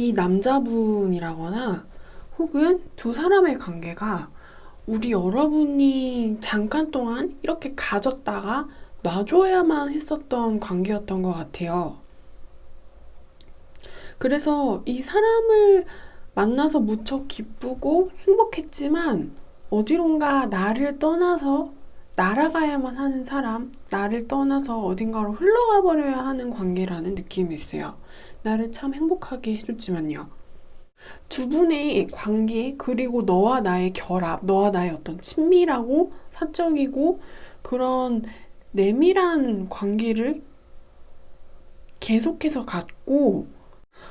이 남자분이라거나 혹은 두 사람의 관계가 우리 여러분이 잠깐 동안 이렇게 가졌다가 놔줘야만 했었던 관계였던 것 같아요. 그래서 이 사람을 만나서 무척 기쁘고 행복했지만 어디론가 나를 떠나서 날아가야만 하는 사람, 나를 떠나서 어딘가로 흘러가 버려야 하는 관계라는 느낌이 있어요. 나를 참 행복하게 해줬지만요. 두 분의 관계, 그리고 너와 나의 결합, 너와 나의 어떤 친밀하고 사적이고 그런 내밀한 관계를 계속해서 갖고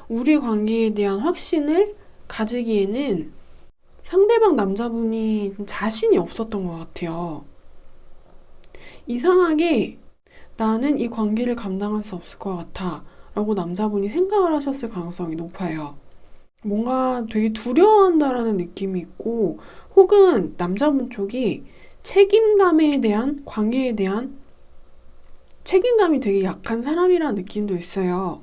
우리 관계에 대한 확신을 가지기에는 상대방 남자분이 좀 자신이 없었던 것 같아요. 이상하게 나는 이 관계를 감당할 수 없을 것 같아 라고 남자분이 생각을 하셨을 가능성이 높아요. 뭔가 되게 두려워한다라는 느낌이 있고 혹은 남자분 쪽이 책임감에 대한 관계에 대한 책임감이 되게 약한 사람이라는 느낌도 있어요.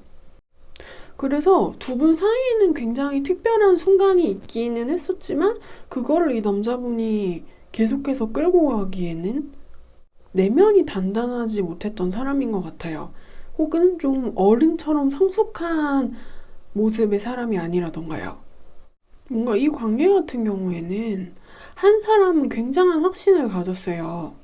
그래서 두 분 사이에는 굉장히 특별한 순간이 있기는 했었지만 그거를 이 남자분이 계속해서 끌고 가기에는 내면이 단단하지 못했던 사람인 것 같아요. 혹은 좀 어른처럼 성숙한 모습의 사람이 아니라던가요. 뭔가 이 관계 같은 경우에는 한 사람은 굉장한 확신을 가졌어요.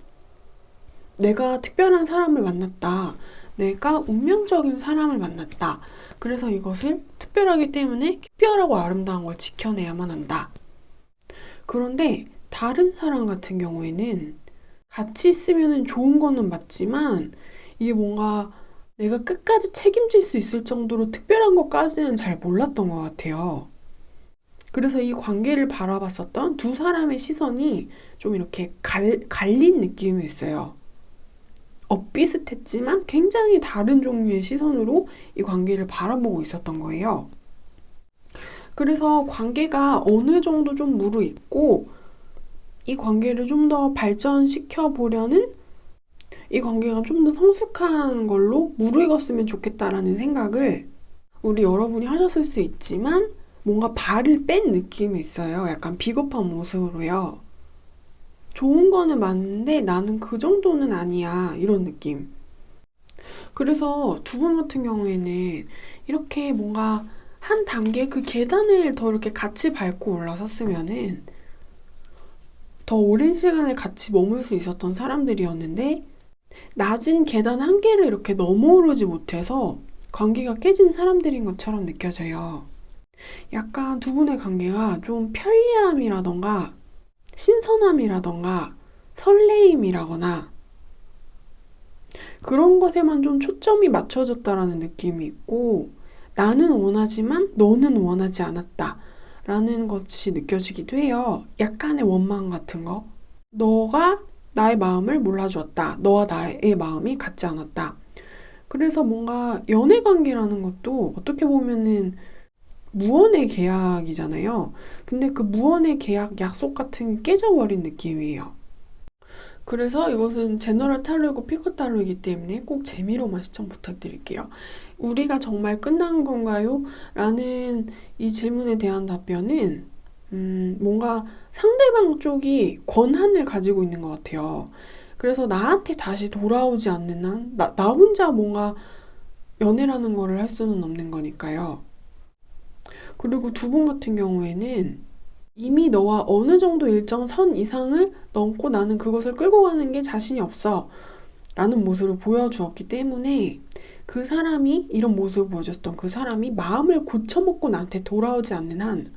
내가 특별한 사람을 만났다. 내가 운명적인 사람을 만났다. 그래서 이것을 특별하기 때문에 특별하고 아름다운 걸 지켜내야만 한다. 그런데 다른 사람 같은 경우에는 같이 있으면 좋은 거는 맞지만 이게 뭔가 내가 끝까지 책임질 수 있을 정도로 특별한 것까지는 잘 몰랐던 것 같아요. 그래서 이 관계를 바라봤었던 두 사람의 시선이 좀 이렇게 갈린 느낌이 있어요. 엇비슷했지만 굉장히 다른 종류의 시선으로 이 관계를 바라보고 있었던 거예요. 그래서 관계가 어느 정도 좀 무르익고 이 관계를 좀 더 발전시켜 보려는 이 관계가 좀 더 성숙한 걸로 무르익었으면 좋겠다라는 생각을 우리 여러분이 하셨을 수 있지만 뭔가 발을 뺀 느낌이 있어요. 약간 비겁한 모습으로요. 좋은 거는 맞는데 나는 그 정도는 아니야. 이런 느낌. 그래서 두 분 같은 경우에는 이렇게 뭔가 한 단계 그 계단을 더 이렇게 같이 밟고 올라섰으면은 더 오랜 시간을 같이 머물 수 있었던 사람들이었는데 낮은 계단 한 개를 이렇게 넘어오르지 못해서 관계가 깨진 사람들인 것처럼 느껴져요. 약간 두 분의 관계가 좀 편리함이라던가 신선함이라던가 설레임이라거나 그런 것에만 좀 초점이 맞춰졌다라는 느낌이 있고 나는 원하지만 너는 원하지 않았다 라는 것이 느껴지기도 해요. 약간의 원망 같은 거. 너가 나의 마음을 몰라주었다. 너와 나의 마음이 같지 않았다. 그래서 뭔가 연애 관계라는 것도 어떻게 보면은 무언의 계약이잖아요. 근데 그 무언의 계약 약속 같은 게 깨져버린 느낌이에요. 그래서 이것은 제너럴 타로이고 피코 타로이기 때문에 꼭 재미로만 시청 부탁드릴게요. 우리가 정말 끝난 건가요? 라는 이 질문에 대한 답변은 뭔가 상대방 쪽이 권한을 가지고 있는 것 같아요. 그래서 나한테 다시 돌아오지 않는 한, 나 혼자 뭔가 연애라는 거를 할 수는 없는 거니까요. 그리고 두 분 같은 경우에는 이미 너와 어느 정도 일정 선 이상을 넘고 나는 그것을 끌고 가는 게 자신이 없어 라는 모습을 보여주었기 때문에 그 사람이 이런 모습을 보여줬던 그 사람이 마음을 고쳐먹고 나한테 돌아오지 않는 한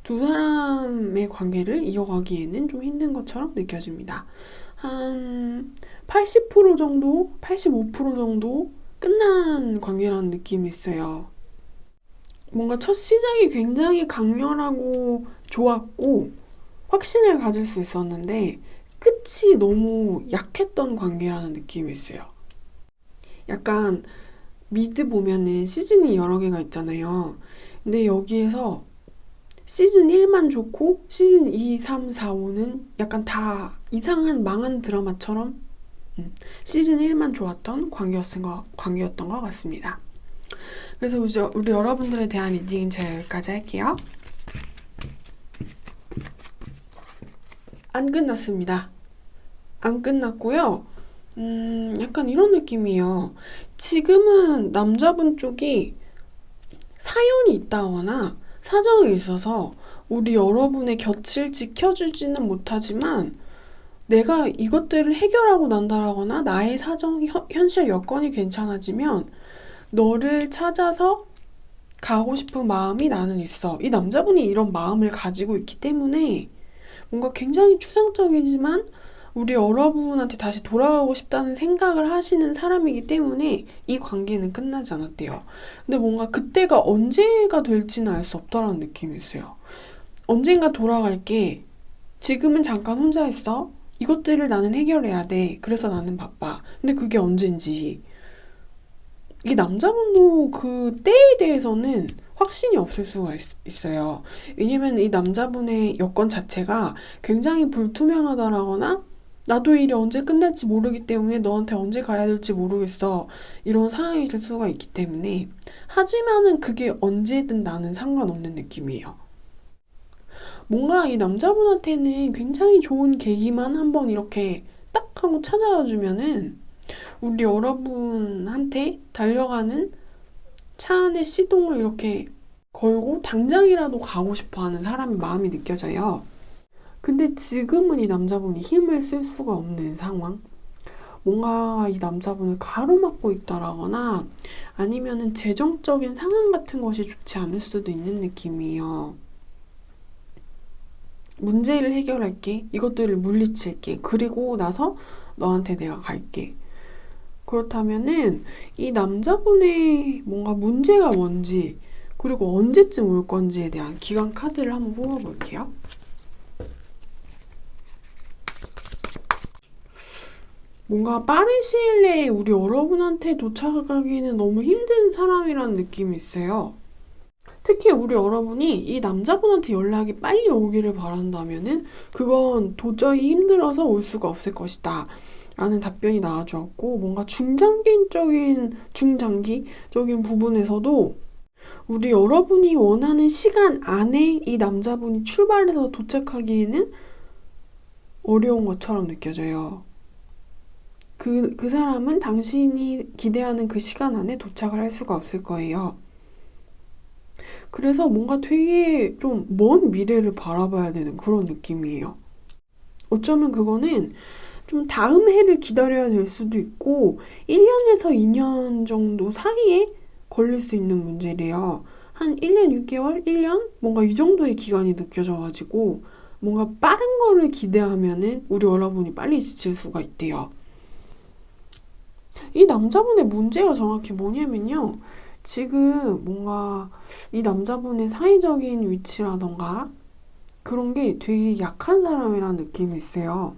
두 사람의 관계를 이어가기에는 좀 힘든 것처럼 느껴집니다. 한 80% 정도, 85% 정도 끝난 관계라는 느낌이 있어요. 뭔가 첫 시작이 굉장히 강렬하고 좋았고 확신을 가질 수 있었는데 끝이 너무 약했던 관계라는 느낌이 있어요. 약간 미드 보면은 시즌이 여러 개가 있잖아요. 근데 여기에서 시즌 1만 좋고 시즌 2, 3, 4, 5는 약간 다 이상한 망한 드라마처럼 시즌 1만 좋았던 관계였던 것 같습니다. 그래서 우리 여러분들에 대한 리딩은 제가 여기까지 할게요. 안 끝났습니다. 안 끝났고요. 약간 이런 느낌이에요. 지금은 남자분 쪽이 사연이 있다거나 사정이 있어서 우리 여러분의 곁을 지켜주지는 못하지만 내가 이것들을 해결하고 난다라거나 나의 사정, 현실 여건이 괜찮아지면 너를 찾아서 가고 싶은 마음이 나는 있어. 이 남자분이 이런 마음을 가지고 있기 때문에 뭔가 굉장히 추상적이지만 우리 여러분한테 다시 돌아가고 싶다는 생각을 하시는 사람이기 때문에 이 관계는 끝나지 않았대요. 근데 뭔가 그때가 언제가 될지는 알 수 없다라는 느낌이 있어요. 언젠가 돌아갈게. 지금은 잠깐 혼자 있어. 이것들을 나는 해결해야 돼. 그래서 나는 바빠. 근데 그게 언젠지. 이 남자분도 그 때에 대해서는 확신이 없을 수가 있어요. 왜냐면 이 남자분의 여건 자체가 굉장히 불투명하다라거나 나도 일이 언제 끝날지 모르기 때문에 너한테 언제 가야 될지 모르겠어. 이런 상황이 될 수가 있기 때문에. 하지만은 그게 언제든 나는 상관없는 느낌이에요. 뭔가 이 남자분한테는 굉장히 좋은 계기만 한번 이렇게 딱 하고 찾아와 주면은 우리 여러분한테 달려가는 차 안에 시동을 이렇게 걸고 당장이라도 가고 싶어 하는 사람의 마음이 느껴져요. 근데 지금은 이 남자분이 힘을 쓸 수가 없는 상황. 뭔가 이 남자분을 가로막고 있다라거나 아니면은 재정적인 상황 같은 것이 좋지 않을 수도 있는 느낌이에요. 문제를 해결할게. 이것들을 물리칠게. 그리고 나서 너한테 내가 갈게. 그렇다면은 이 남자분의 뭔가 문제가 뭔지 그리고 언제쯤 올 건지에 대한 기간 카드를 한번 뽑아볼게요. 뭔가 빠른 시일 내에 우리 여러분한테 도착하기는 너무 힘든 사람이라는 느낌이 있어요. 특히 우리 여러분이 이 남자분한테 연락이 빨리 오기를 바란다면은 그건 도저히 힘들어서 올 수가 없을 것이다. 라는 답변이 나와주었고 뭔가 중장기적인 부분에서도 우리 여러분이 원하는 시간 안에 이 남자분이 출발해서 도착하기에는 어려운 것처럼 느껴져요. 그 사람은 당신이 기대하는 그 시간 안에 도착을 할 수가 없을 거예요. 그래서 뭔가 되게 좀 먼 미래를 바라봐야 되는 그런 느낌이에요. 어쩌면 그거는 좀 다음 해를 기다려야 될 수도 있고 1년에서 2년 정도 사이에 걸릴 수 있는 문제래요. 한 1년 6개월? 1년? 뭔가 이 정도의 기간이 느껴져가지고 뭔가 빠른 거를 기대하면은 우리 여러분이 빨리 지칠 수가 있대요. 이 남자분의 문제가 정확히 뭐냐면요. 지금 뭔가 이 남자분의 사회적인 위치라던가 그런 게 되게 약한 사람이라는 느낌이 있어요.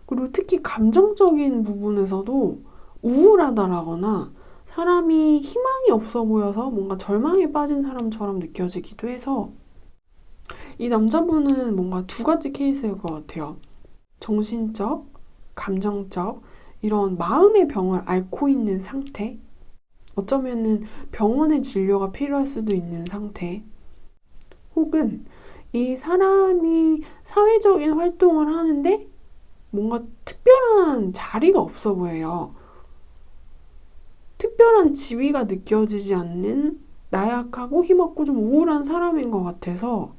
그리고 특히 감정적인 부분에서도 우울하다라거나 사람이 희망이 없어 보여서 뭔가 절망에 빠진 사람처럼 느껴지기도 해서 이 남자분은 뭔가 두 가지 케이스일 것 같아요. 정신적, 감정적 이런 마음의 병을 앓고 있는 상태 어쩌면은 병원의 진료가 필요할 수도 있는 상태 혹은 이 사람이 사회적인 활동을 하는데 뭔가 특별한 자리가 없어 보여요. 특별한 지위가 느껴지지 않는 나약하고 힘없고 좀 우울한 사람인 것 같아서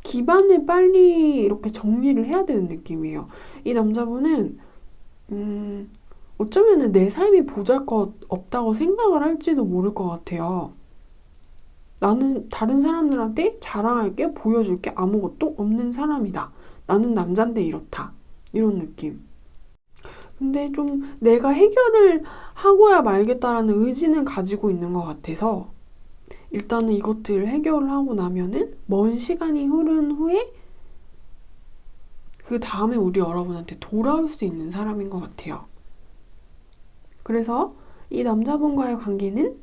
기반을 빨리 이렇게 정리를 해야 되는 느낌이에요. 이 남자분은 어쩌면은 내 삶이 보잘것 없다고 생각을 할지도 모를 것 같아요. 나는 다른 사람들한테 자랑할 게 보여줄 게 아무것도 없는 사람이다. 나는 남잔데 이렇다. 이런 느낌. 근데 좀 내가 해결을 하고야 말겠다라는 의지는 가지고 있는 것 같아서 일단은 이것들을 해결을 하고 나면은 먼 시간이 흐른 후에 그 다음에 우리 여러분한테 돌아올 수 있는 사람인 것 같아요. 그래서 이 남자분과의 관계는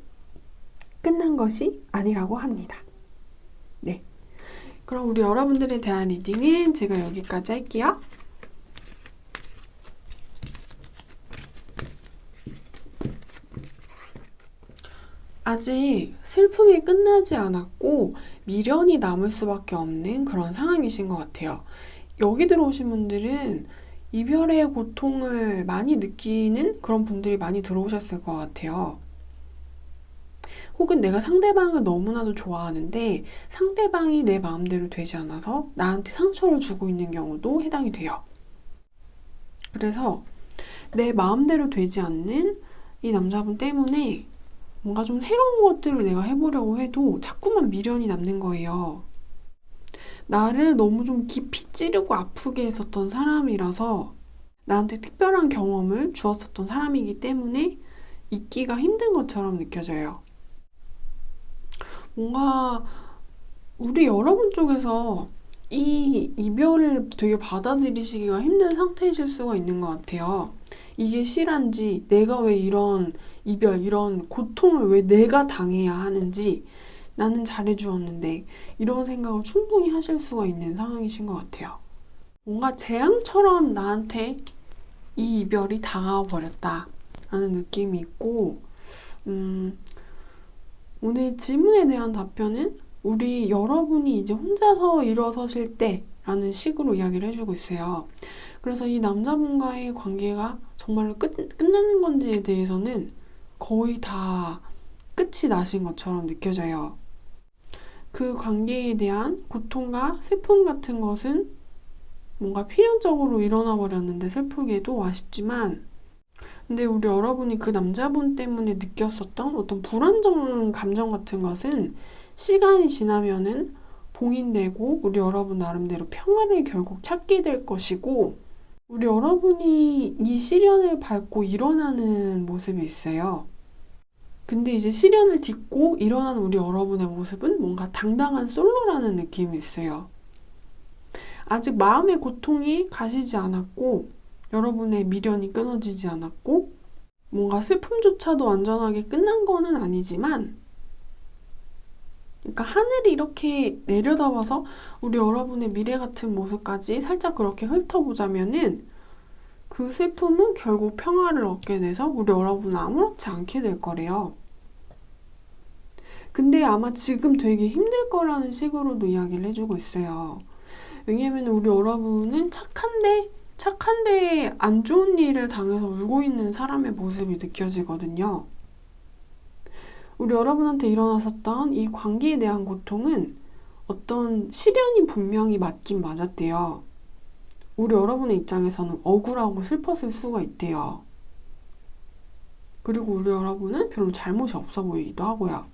끝난 것이 아니라고 합니다. 네. 그럼 우리 여러분들에 대한 리딩은 제가 여기까지 할게요. 아직 슬픔이 끝나지 않았고 미련이 남을 수밖에 없는 그런 상황이신 것 같아요. 여기 들어오신 분들은 이별의 고통을 많이 느끼는 그런 분들이 많이 들어오셨을 것 같아요. 혹은 내가 상대방을 너무나도 좋아하는데 상대방이 내 마음대로 되지 않아서 나한테 상처를 주고 있는 경우도 해당이 돼요. 그래서 내 마음대로 되지 않는 이 남자분 때문에 뭔가 좀 새로운 것들을 내가 해보려고 해도 자꾸만 미련이 남는 거예요. 나를 너무 좀 깊이 찌르고 아프게 했었던 사람이라서 나한테 특별한 경험을 주었었던 사람이기 때문에 잊기가 힘든 것처럼 느껴져요. 뭔가 우리 여러분 쪽에서 이 이별을 되게 받아들이시기가 힘든 상태이실 수가 있는 것 같아요. 이게 실한지, 내가 왜 이런 이별, 이런 고통을 왜 내가 당해야 하는지, 나는 잘해주었는데, 이런 생각을 충분히 하실 수가 있는 상황이신 것 같아요. 뭔가 재앙처럼 나한테 이 이별이 다가와 버렸다라는 느낌이 있고, 오늘 질문에 대한 답변은 우리 여러분이 이제 혼자서 일어서실 때라는 식으로 이야기를 해주고 있어요. 그래서 이 남자분과의 관계가 정말로 끝나는 건지에 대해서는 거의 다 끝이 나신 것처럼 느껴져요. 그 관계에 대한 고통과 슬픔 같은 것은 뭔가 필연적으로 일어나 버렸는데 슬프게도 아쉽지만 근데 우리 여러분이 그 남자분 때문에 느꼈었던 어떤 불안정 감정 같은 것은 시간이 지나면은 봉인되고 우리 여러분 나름대로 평화를 결국 찾게 될 것이고 우리 여러분이 이 시련을 밟고 일어나는 모습이 있어요. 근데 이제 시련을 딛고 일어난 우리 여러분의 모습은 뭔가 당당한 솔로라는 느낌이 있어요. 아직 마음의 고통이 가시지 않았고 여러분의 미련이 끊어지지 않았고 뭔가 슬픔조차도 완전하게 끝난 거는 아니지만 그러니까 하늘이 이렇게 내려다봐서 우리 여러분의 미래 같은 모습까지 살짝 그렇게 훑어보자면은 그 슬픔은 결국 평화를 얻게 돼서 우리 여러분은 아무렇지 않게 될 거래요. 근데 아마 지금 되게 힘들 거라는 식으로도 이야기를 해주고 있어요. 왜냐면 우리 여러분은 착한데 안 좋은 일을 당해서 울고 있는 사람의 모습이 느껴지거든요. 우리 여러분한테 일어났었던 이 관계에 대한 고통은 어떤 시련이 분명히 맞긴 맞았대요. 우리 여러분의 입장에서는 억울하고 슬펐을 수가 있대요. 그리고 우리 여러분은 별로 잘못이 없어 보이기도 하고요.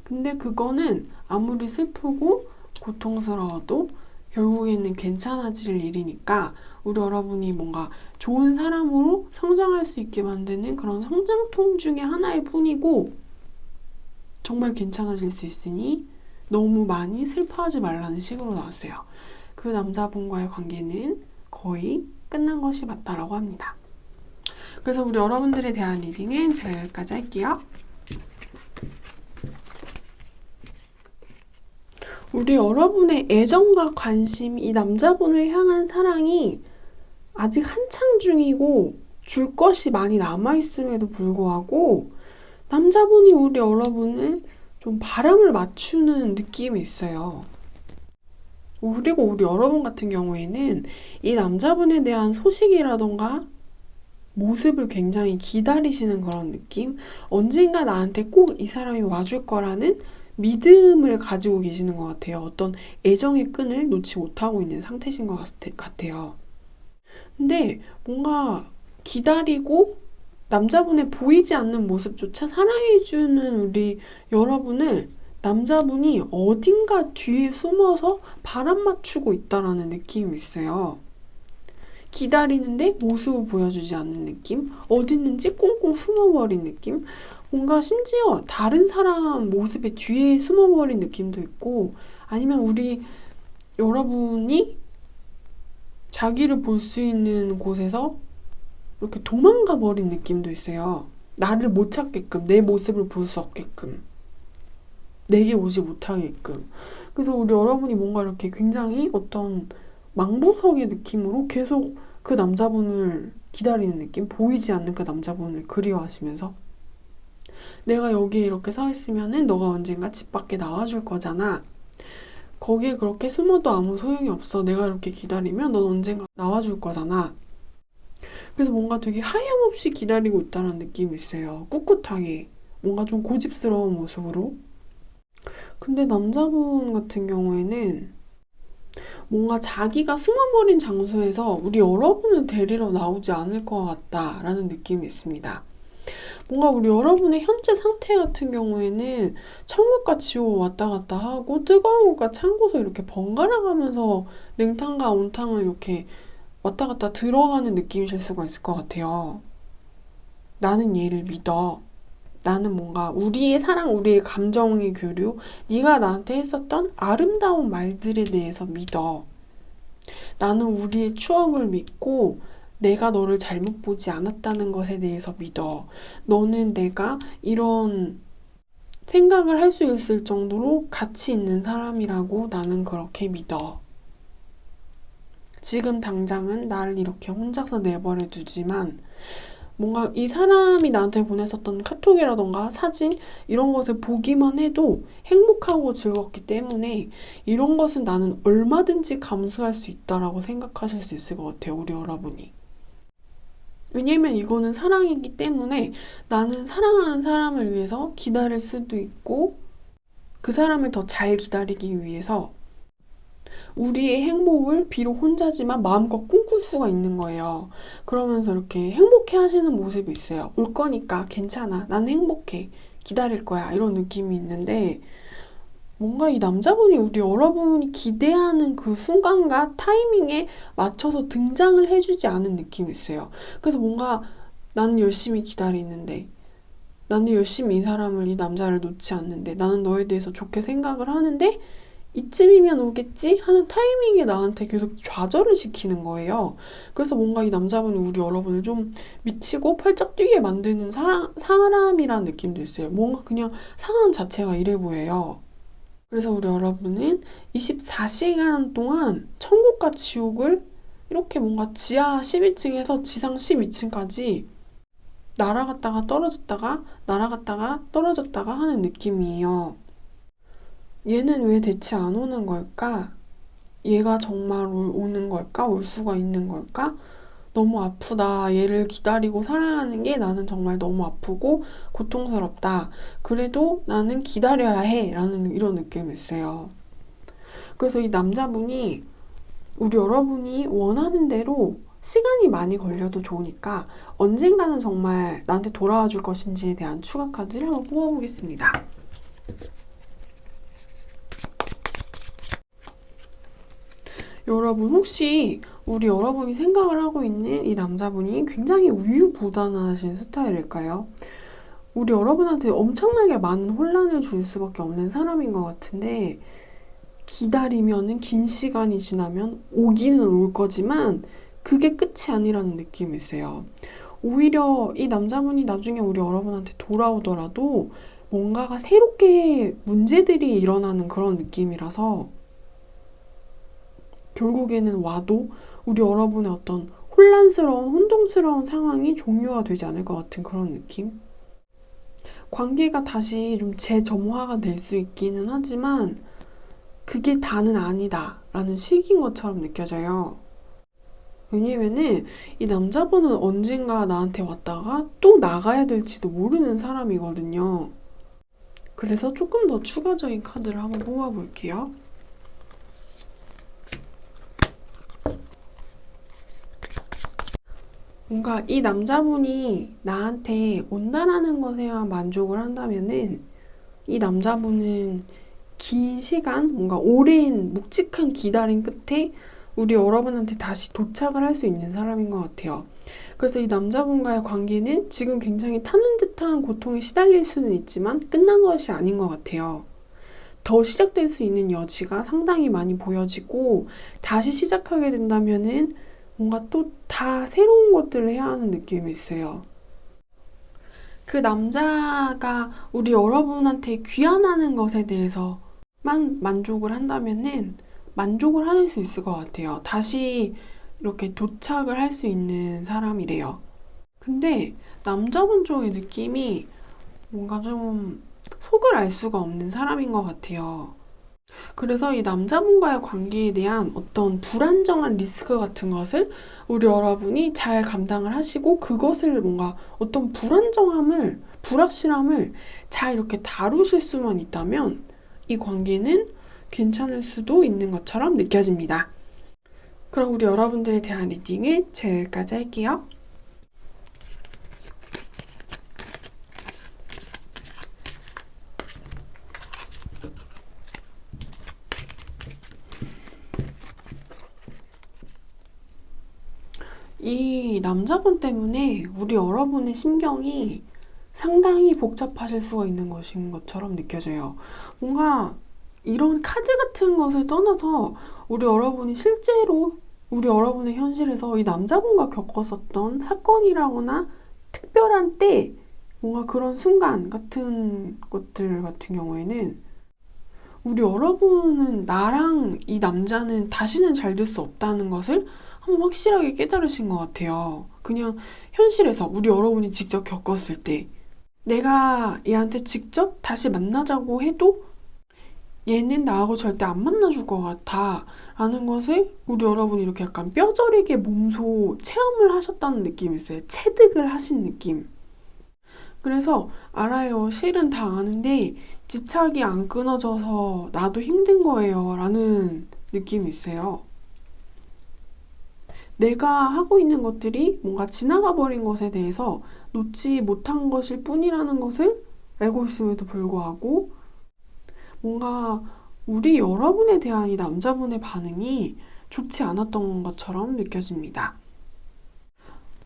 근데 그거는 아무리 슬프고 고통스러워도 결국에는 괜찮아질 일이니까 우리 여러분이 뭔가 좋은 사람으로 성장할 수 있게 만드는 그런 성장통 중에 하나일 뿐이고 정말 괜찮아질 수 있으니 너무 많이 슬퍼하지 말라는 식으로 나왔어요. 그 남자분과의 관계는 거의 끝난 것이 맞다라고 합니다. 그래서 우리 여러분들에 대한 리딩은 제가 여기까지 할게요. 우리 여러분의 애정과 관심, 이 남자분을 향한 사랑이 아직 한창 중이고 줄 것이 많이 남아있음에도 불구하고 남자분이 우리 여러분을 좀 바람을 맞추는 느낌이 있어요. 그리고 우리 여러분 같은 경우에는 이 남자분에 대한 소식이라던가 모습을 굉장히 기다리시는 그런 느낌? 언젠가 나한테 꼭 이 사람이 와줄 거라는 믿음을 가지고 계시는 것 같아요. 어떤 애정의 끈을 놓지 못하고 있는 상태신 것 같아요. 근데 뭔가 기다리고 남자분의 보이지 않는 모습조차 사랑해주는 우리 여러분을 남자분이 어딘가 뒤에 숨어서 바람 맞추고 있다라는 느낌이 있어요. 기다리는데 모습을 보여주지 않는 느낌? 어디 있는지 꽁꽁 숨어버린 느낌? 뭔가 심지어 다른 사람 모습의 뒤에 숨어버린 느낌도 있고 아니면 우리 여러분이 자기를 볼 수 있는 곳에서 이렇게 도망가 버린 느낌도 있어요. 나를 못 찾게끔, 내 모습을 볼 수 없게끔, 내게 오지 못하게끔. 그래서 우리 여러분이 뭔가 이렇게 굉장히 어떤 망보석의 느낌으로 계속 그 남자분을 기다리는 느낌? 보이지 않는 그 남자분을 그리워하시면서 내가 여기에 이렇게 서 있으면은 너가 언젠가 집 밖에 나와줄 거잖아. 거기에 그렇게 숨어도 아무 소용이 없어. 내가 이렇게 기다리면 넌 언젠가 나와줄 거잖아. 그래서 뭔가 되게 하염없이 기다리고 있다는 느낌이 있어요. 꿋꿋하게. 뭔가 좀 고집스러운 모습으로. 근데 남자분 같은 경우에는 뭔가 자기가 숨어버린 장소에서 우리 여러분을 데리러 나오지 않을 것 같다라는 느낌이 있습니다. 뭔가 우리 여러분의 현재 상태 같은 경우에는 천국과 지옥 왔다 갔다 하고 뜨거운 곳과 찬 곳을 이렇게 번갈아 가면서 냉탕과 온탕을 이렇게 왔다 갔다 들어가는 느낌이실 수가 있을 것 같아요. 나는 얘를 믿어. 나는 뭔가 우리의 사랑, 우리의 감정의 교류, 네가 나한테 했었던 아름다운 말들에 대해서 믿어. 나는 우리의 추억을 믿고 내가 너를 잘못 보지 않았다는 것에 대해서 믿어. 너는 내가 이런 생각을 할 수 있을 정도로 가치 있는 사람이라고 나는 그렇게 믿어. 지금 당장은 나를 이렇게 혼자서 내버려 두지만 뭔가 이 사람이 나한테 보냈었던 카톡이라던가 사진 이런 것을 보기만 해도 행복하고 즐겁기 때문에 이런 것은 나는 얼마든지 감수할 수 있다라고 생각하실 수 있을 것 같아요, 우리 여러분이. 왜냐면 이거는 사랑이기 때문에 나는 사랑하는 사람을 위해서 기다릴 수도 있고 그 사람을 더 잘 기다리기 위해서 우리의 행복을 비록 혼자지만 마음껏 꿈꿀 수가 있는 거예요. 그러면서 이렇게 행복해 하시는 모습이 있어요. 올 거니까 괜찮아. 난 행복해. 기다릴 거야. 이런 느낌이 있는데 뭔가 이 남자분이 우리 여러분이 기대하는 그 순간과 타이밍에 맞춰서 등장을 해주지 않은 느낌이 있어요. 그래서 뭔가 나는 열심히 기다리는데 나는 열심히 이 사람을, 이 남자를 놓지 않는데 나는 너에 대해서 좋게 생각을 하는데 이쯤이면 오겠지 하는 타이밍에 나한테 계속 좌절을 시키는 거예요. 그래서 뭔가 이 남자분이 우리 여러분을 좀 미치고 팔짝 뛰게 만드는 사람이라는 느낌도 있어요. 뭔가 그냥 상황 자체가 이래 보여요. 그래서 우리 여러분은 24시간 동안 천국과 지옥을 이렇게 뭔가 지하 11층에서 지상 12층까지 날아갔다가 떨어졌다가 날아갔다가 떨어졌다가 하는 느낌이에요. 얘는 왜 대체 안 오는 걸까? 얘가 정말 오는 걸까? 올 수가 있는 걸까? 너무 아프다. 얘를 기다리고 살아가는 게 나는 정말 너무 아프고 고통스럽다. 그래도 나는 기다려야 해. 라는 이런 느낌이 있어요. 그래서 이 남자분이 우리 여러분이 원하는 대로 시간이 많이 걸려도 좋으니까 언젠가는 정말 나한테 돌아와 줄 것인지에 대한 추가 카드를 한번 뽑아보겠습니다. 여러분 혹시 우리 여러분이 생각을 하고 있는 이 남자분이 굉장히 우유부단하신 스타일일까요? 우리 여러분한테 엄청나게 많은 혼란을 줄 수밖에 없는 사람인 것 같은데 기다리면은 긴 시간이 지나면 오기는 올 거지만 그게 끝이 아니라는 느낌이 있어요. 오히려 이 남자분이 나중에 우리 여러분한테 돌아오더라도 뭔가가 새롭게 문제들이 일어나는 그런 느낌이라서 결국에는 와도 우리 여러분의 어떤 혼란스러운, 혼동스러운 상황이 종료가 되지 않을 것 같은 그런 느낌? 관계가 다시 좀 재점화가 될 수 있기는 하지만 그게 다는 아니다 라는 시기인 것처럼 느껴져요. 왜냐면은 이 남자분은 언젠가 나한테 왔다가 또 나가야 될지도 모르는 사람이거든요. 그래서 조금 더 추가적인 카드를 한번 뽑아볼게요. 뭔가 이 남자분이 나한테 온다라는 것에만 만족을 한다면은 이 남자분은 긴 시간, 뭔가 오랜 묵직한 기다림 끝에 우리 여러분한테 다시 도착을 할 수 있는 사람인 것 같아요. 그래서 이 남자분과의 관계는 지금 굉장히 타는 듯한 고통에 시달릴 수는 있지만 끝난 것이 아닌 것 같아요. 더 시작될 수 있는 여지가 상당히 많이 보여지고 다시 시작하게 된다면은 뭔가 또 다 새로운 것들을 해야 하는 느낌이 있어요. 그 남자가 우리 여러분한테 귀환하는 것에 대해서만 만족을 한다면은 만족을 하실 수 있을 것 같아요. 다시 이렇게 도착을 할 수 있는 사람이래요. 근데 남자분 쪽의 느낌이 뭔가 좀 속을 알 수가 없는 사람인 것 같아요. 그래서 이 남자분과의 관계에 대한 어떤 불안정한 리스크 같은 것을 우리 여러분이 잘 감당을 하시고 그것을 뭔가 어떤 불안정함을, 불확실함을 잘 이렇게 다루실 수만 있다면 이 관계는 괜찮을 수도 있는 것처럼 느껴집니다. 그럼 우리 여러분들에 대한 리딩은 제가 여기까지 할게요. 이 남자분 때문에 우리 여러분의 심경이 상당히 복잡하실 수가 있는 것인 것처럼 느껴져요. 뭔가 이런 카드 같은 것을 떠나서 우리 여러분이 실제로 우리 여러분의 현실에서 이 남자분과 겪었었던 사건이라거나 특별한 때 뭔가 그런 순간 같은 것들 같은 경우에는 우리 여러분은 나랑 이 남자는 다시는 잘 될 수 없다는 것을 한번 확실하게 깨달으신 것 같아요. 그냥 현실에서 우리 여러분이 직접 겪었을 때 내가 얘한테 직접 다시 만나자고 해도 얘는 나하고 절대 안 만나줄 것 같아 라는 것을 우리 여러분이 이렇게 약간 뼈저리게 몸소 체험을 하셨다는 느낌이 있어요. 체득을 하신 느낌. 그래서 알아요. 실은 다 아는데 집착이 안 끊어져서 나도 힘든 거예요 라는 느낌이 있어요. 내가 하고 있는 것들이 뭔가 지나가 버린 것에 대해서 놓지 못한 것일 뿐이라는 것을 알고 있음에도 불구하고 뭔가 우리 여러분에 대한 이 남자분의 반응이 좋지 않았던 것처럼 느껴집니다.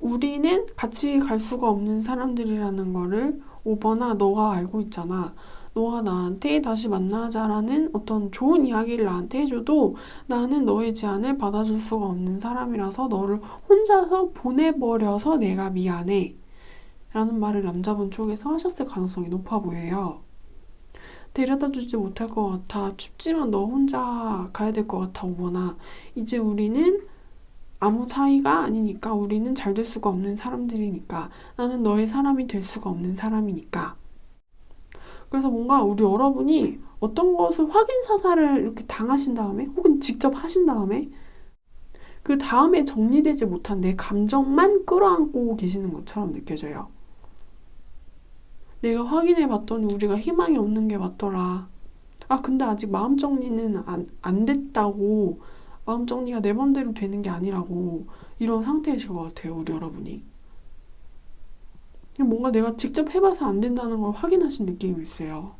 우리는 같이 갈 수가 없는 사람들이라는 거를 오버나 너가 알고 있잖아. 너가 나한테 다시 만나자라는 어떤 좋은 이야기를 나한테 해줘도 나는 너의 제안을 받아줄 수가 없는 사람이라서 너를 혼자서 보내버려서 내가 미안해. 라는 말을 남자분 쪽에서 하셨을 가능성이 높아 보여요. 데려다 주지 못할 것 같아. 춥지만 너 혼자 가야 될 것 같아, 오거나. 이제 우리는 아무 사이가 아니니까 우리는 잘 될 수가 없는 사람들이니까 나는 너의 사람이 될 수가 없는 사람이니까. 그래서 뭔가 우리 여러분이 어떤 것을 확인 사살을 이렇게 당하신 다음에 혹은 직접 하신 다음에 그 다음에 정리되지 못한 내 감정만 끌어안고 계시는 것처럼 느껴져요. 내가 확인해 봤더니 우리가 희망이 없는 게 맞더라. 아, 근데 아직 마음 정리는 안 됐다고. 마음 정리가 내 맘대로 되는 게 아니라고. 이런 상태이실 것 같아요, 우리 여러분이. 뭔가 내가 직접 해봐서 안 된다는 걸 확인하신 느낌이 있어요.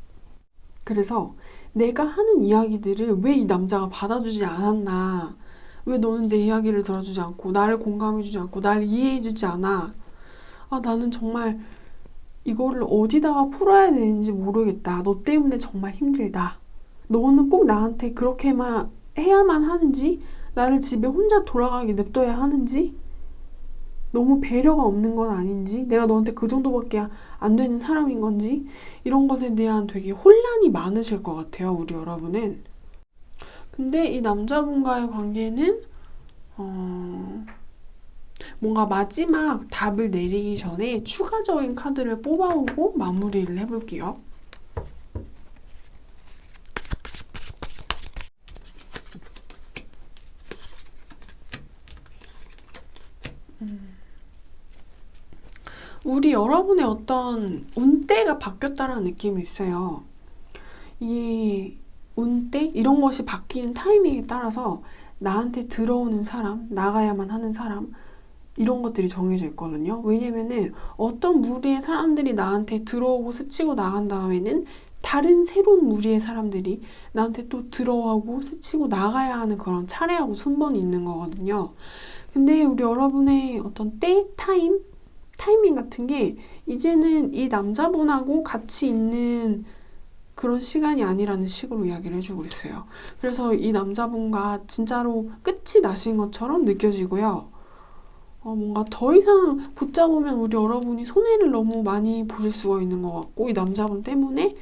그래서 내가 하는 이야기들을 왜 이 남자가 받아주지 않았나. 왜 너는 내 이야기를 들어주지 않고 나를 공감해주지 않고 나를 이해해주지 않아. 아, 나는 정말 이거를 어디다가 풀어야 되는지 모르겠다. 너 때문에 정말 힘들다. 너는 꼭 나한테 그렇게만 해야만 하는지, 나를 집에 혼자 돌아가게 냅둬야 하는지, 너무 배려가 없는 건 아닌지, 내가 너한테 그 정도밖에 안 되는 사람인 건지, 이런 것에 대한 되게 혼란이 많으실 것 같아요, 우리 여러분은. 근데 이 남자분과의 관계는 뭔가 마지막 답을 내리기 전에 추가적인 카드를 뽑아오고 마무리를 해볼게요. 우리 여러분의 어떤 운대가 바뀌었다는 느낌이 있어요. 이 운대? 이런 것이 바뀌는 타이밍에 따라서 나한테 들어오는 사람, 나가야만 하는 사람, 이런 것들이 정해져 있거든요. 왜냐면은 어떤 무리의 사람들이 나한테 들어오고 스치고 나간 다음에는 다른 새로운 무리의 사람들이 나한테 또 들어오고 스치고 나가야 하는 그런 차례하고 순번이 있는 거거든요. 근데 우리 여러분의 어떤 타이밍 같은 게 이제는 이 남자분하고 같이 있는 그런 시간이 아니라는 식으로 이야기를 해주고 있어요. 그래서 이 남자분과 진짜로 끝이 나신 것처럼 느껴지고요. 뭔가 더 이상 붙잡으면 우리 여러분이 손해를 너무 많이 보실 수가 있는 것 같고 이 남자분 때문에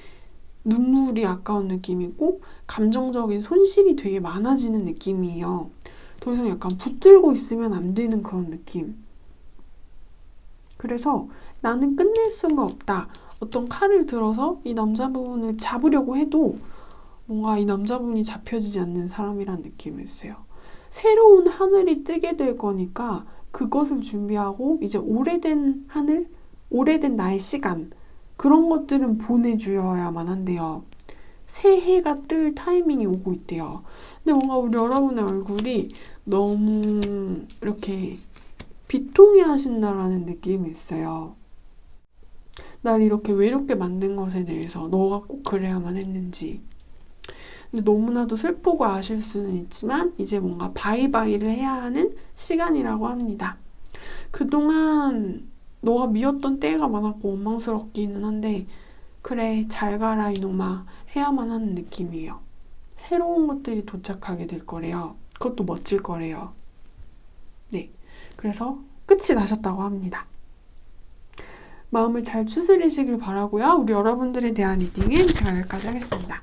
눈물이 아까운 느낌이고 감정적인 손실이 되게 많아지는 느낌이에요. 더 이상 약간 붙들고 있으면 안 되는 그런 느낌. 그래서 나는 끝낼 수가 없다. 어떤 칼을 들어서 이 남자분을 잡으려고 해도 뭔가 이 남자분이 잡혀지지 않는 사람이란 느낌을 있어요. 새로운 하늘이 뜨게 될 거니까 그것을 준비하고 이제 오래된 하늘, 오래된 나의 시간 그런 것들은 보내주어야만 한대요. 새해가 뜰 타이밍이 오고 있대요. 근데 뭔가 우리 여러분의 얼굴이 너무 이렇게 비통해 하신다라는 느낌이 있어요. 날 이렇게 외롭게 만든 것에 대해서 너가 꼭 그래야만 했는지. 근데 너무나도 슬프고 아실 수는 있지만 이제 뭔가 바이바이를 해야 하는 시간이라고 합니다. 그동안 너가 미웠던 때가 많았고 원망스럽기는 한데 그래 잘 가라 이놈아 해야만 하는 느낌이에요. 새로운 것들이 도착하게 될 거래요. 그것도 멋질 거래요. 네, 그래서 끝이 나셨다고 합니다. 마음을 잘 추스리시길 바라고요. 우리 여러분들에 대한 리딩은 제가 여기까지 하겠습니다.